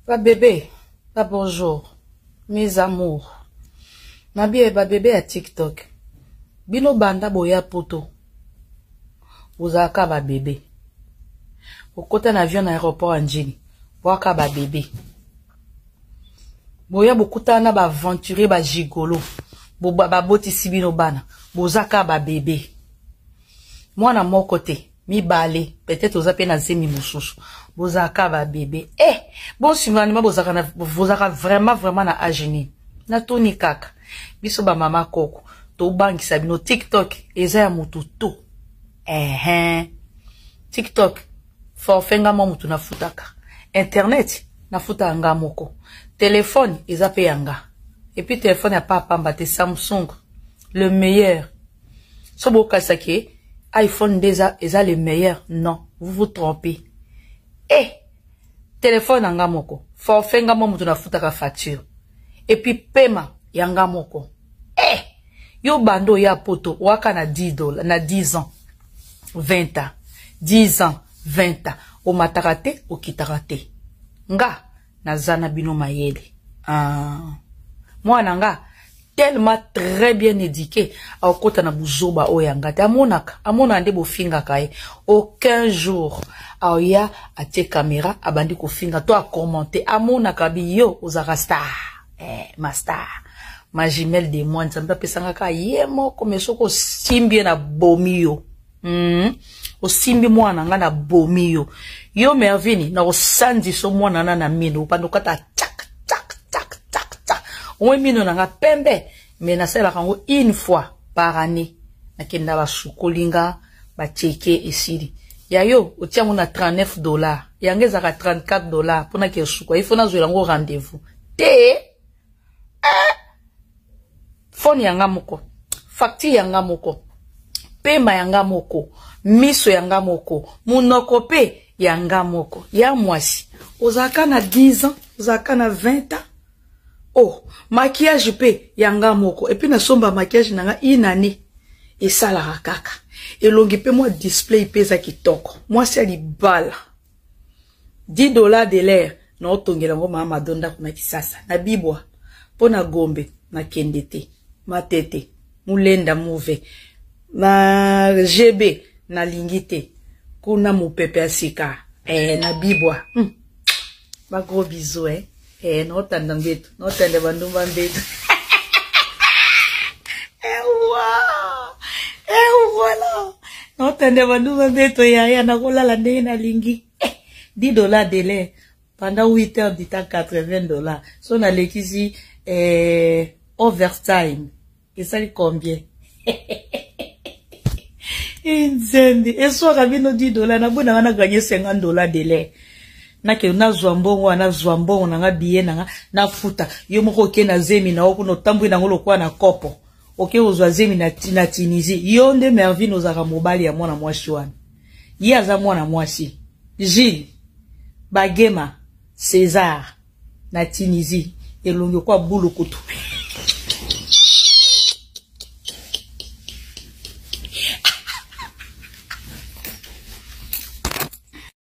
Ba bébé, ba bonjour, mes amours. Ma bien ba bébé à TikTok. Bino banda boya poto. Bozaka ba bébé. Au côté d'un avion aéroport Anjini. Boaka ba bébé. Boya bokuta na ba aventurer ba gigolo. Ba boti sibino bana. Bozaka ba bébé. Moi na mon côté. Mi balé, peut-être aux appels à zemi moussous. Bozaka ba bébé. Bon simultanément bozaka vraiment na ageni. Na toni kaka. Biso ba mama koko. To banki sabino TikTok. Eza ya mutu to. TikTok. Forfenga mo mutu na futaka. Internet. Na futa nga moko. Téléphone. Eza pe yanga. Et puis téléphone ya pas pambate Samsung. Le meilleur. Sobo kasake. iPhone déjà est le meilleur. Non, vous vous trompez. Téléphone anga moko. Forfait nga moto na futaka facture. Et puis paiement yanga moko. Yo bando ya poto waka na $10 na 10 ans. 20 ans. 10 ans, 20 ans. O matarate o kitarate. Nga na zana bino mayele. Moi nanga tellement très bien éduqué au côté na buzoba oyanga amonaka amona ande bofinga kai aucun jour aoya atie caméra abandi ko finga to a commenter amonaka biyo ozaka star ma star ma jumelle de moi nzamba pesanga ka yemo komesoko simbi na bomio o simbi mwana nga na bomio yo mervini na osandi so mwana na mino pandokata on mino nanga pembe mais na sala kango une fois par année na kenda ba sukolinga ba cheke esiri ya yo otiango na $39 yangeza ka $34 pona ke suko il faut na zo ngo rendez-vous te phone yanga moko facture yanga moko pema yanga moko miso yanga moko munoko pe yanga moko ya mwasi ozaka na 10 ans ozaka na 20 ans. Maquillage pe yanga moko et puis na somba maquillage nanga inane et ça la rakaka et longi pe moi display pesa kitoko moi c'est li bala $10 de l'air na otongela ngo mama donda kuna kisasa na bibwa pona gombe na kendete matete mulenda mouve na GB na lingite kuna mupepe asika na bibwa ba gros bisous no tanda mbetu, no tanda bandumba mbetu. Voilà. No tanda bandumba mbetu ya na kola la ndenge na lingi. $10 de l'air. Pendant 8 heures du temps, $80. So na lekisi, overtime. Et ça, combien? Et so, rabino $10, na bona wana gagné $50 de l'air. Na ke na zwambongo na zwambongo na biye na futa yo moko ke na zemi na okuno tambwi na ngolo kwa na kopo oke ozwa zemi na Tunisie yo nde Mervin ozaka mobali ya mwana mwasi wana ye aza mwana mwasi Gilles Bagema César na Tunisie elongo kwa bulu kutu